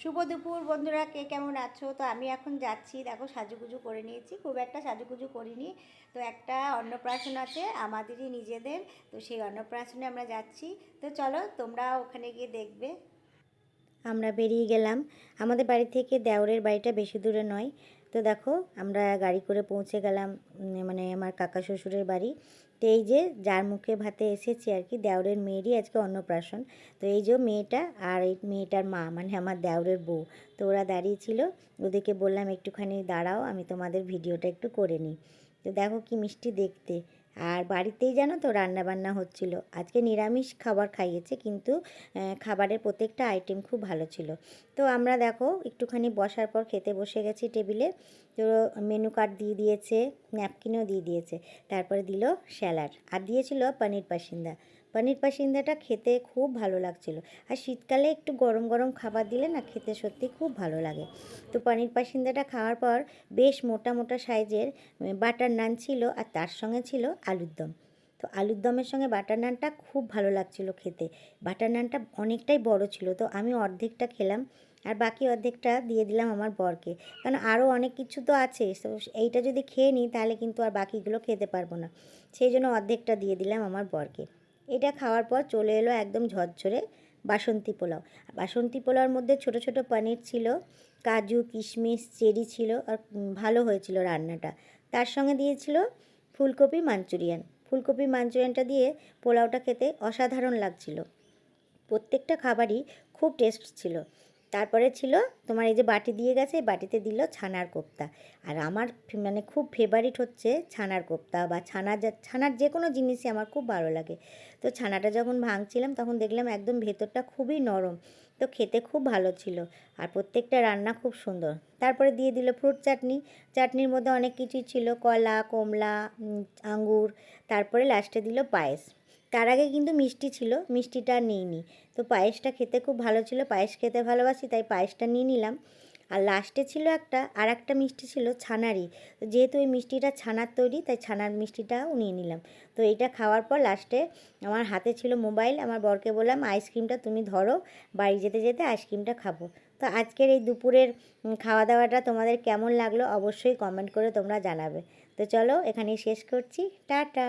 শুভ দুপুর বন্ধুরা, কে কেমন আছো? তো আমি এখন যাচ্ছি, দেখো সাজুগুজু করে নিয়েছি, খুব একটা সাজুগুজু করিনি। তো একটা অন্নপ্রাশন আছে আমাদেরই নিজেদের, তো সেই অন্নপ্রাশনে আমরা যাচ্ছি। তো চলো তোমরা ওখানে গিয়ে দেখবে। আমরা বেরিয়ে গেলাম। আমাদের বাড়ি থেকে দেওরের বাড়িটা বেশি দূরে নয়। তো দেখো আমরা গাড়ি করে পৌঁছে গেলাম, মানে আমার কাকা শ্বশুরের বাড়ি। তো এই যে যার মুখে ভাতে এসেছি আর কি, দেওরের মেয়েরই আজকে অন্নপ্রাশন। তো এই যে মেয়েটা আর এই মেয়েটার মা, মানে আমার দেওরের বউ। তো ওরা দাঁড়িয়েছিল, ওদেরকে বললাম একটুখানি দাঁড়াও, আমি তোমাদের ভিডিওটা একটু করে নিই। তো দেখো কি মিষ্টি দেখতে। আর বাড়িতেই জানো তো রান্না বান্না হচ্ছিল, আজকে নিরামিষ খাবার খাইয়েছে, কিন্তু খাবারের প্রত্যেকটা আইটেম খুব ভালো ছিল। তো আমরা দেখো একটুখানি বসার পর খেতে বসে গেছি টেবিলে। তো মেনু কার্ড দিয়ে দিয়েছে, ন্যাপকিনও দিয়ে দিয়েছে, তারপরে দিল স্যালাড আর দিয়েছিল পনির পাসিন্দা। পনির পাসিন্দাটা খেতে খুব ভালো লাগছিল। আর শীতকালে একটু গরম গরম খাবার দিলে না খেতে সত্যি খুব ভালো লাগে। তো পনির পাসিন্দাটা খাওয়ার পর বেশ মোটা মোটা সাইজের বাটার নান ছিল, আর তার সঙ্গে ছিল আলুর দম। তো আলুর দমের সঙ্গে বাটার নানটা খুব ভালো লাগছিল খেতে। বাটার নানটা অনেকটাই বড় ছিল, তো আমি অর্ধেকটা খেলাম, আর বাকি অর্ধেকটা দিয়ে দিলাম আমার বরকে। কারণ আরও অনেক কিছু তো আছে, তো এইটা যদি খেয়ে নিই তাহলে কিন্তু আর বাকিগুলো খেতে পারবো না। সেই জন্য অর্ধেকটা দিয়ে দিলাম আমার বরকে। এটা খাওয়ার পর চলে এলো একদম ঝরঝরে বাসন্তী পোলাও। বাসন্তী পোলাওর মধ্যে ছোট ছোট পনির ছিল, কাজু কিশমিশ চেরি ছিল, আর ভালো হয়েছিল রান্নাটা। তার সঙ্গে দিয়েছিল ফুলকপি মাঞ্চুরিয়ান। ফুলকপি মাঞ্চুরিয়ানটা দিয়ে পোলাওটা খেতে অসাধারণ লাগছিল। প্রত্যেকটা খাবারই খুব টেস্ট ছিল। তারপরে ছিল তোমার এই যে বাটি দিয়ে গেছে, বাটিতে দিল ছানার কোপ্তা। আর আমার মানে খুব ফেভারিট হচ্ছে ছানার কোপ্তা, বা ছানার যে কোনো জিনিসই আমার খুব ভালো লাগে। তো ছানাটা যখন ভাঙছিলাম তখন দেখলাম একদম ভেতরটা খুবই নরম, তো খেতে খুব ভালো ছিল। আর প্রত্যেকটা রান্না খুব সুন্দর। তারপরে দিয়ে দিল ফ্রুট চাটনি। চাটনির মধ্যে অনেক কিছুই ছিল, কলা, কমলা, আঙ্গুর। তারপরে লাস্টে দিল পায়েস। তার আগে কিন্তু মিষ্টি ছিল, মিষ্টিটা আর নিইনি। তো পায়েসটা খেতে খুব ভালো ছিল, পায়েস খেতে ভালোবাসি তাই পায়েসটা নিয়ে নিলাম। আর লাস্টে ছিল আর একটা মিষ্টি ছিল ছানারই। তো যেহেতু ওই মিষ্টিটা ছানার তৈরি তাই ছানার মিষ্টিটাও নিয়ে নিলাম। তো এইটা খাওয়ার পর লাস্টে আমার হাতে ছিল মোবাইল, আমার বরকে বললাম আইসক্রিমটা তুমি ধরো, বাড়ি যেতে যেতে আইসক্রিমটা খাবো। তো আজকের এই দুপুরের খাওয়া দাওয়াটা তোমাদের কেমন লাগলো অবশ্যই কমেন্ট করে তোমরা জানাবে। তো চলো এখানেই শেষ করছি, টাটা।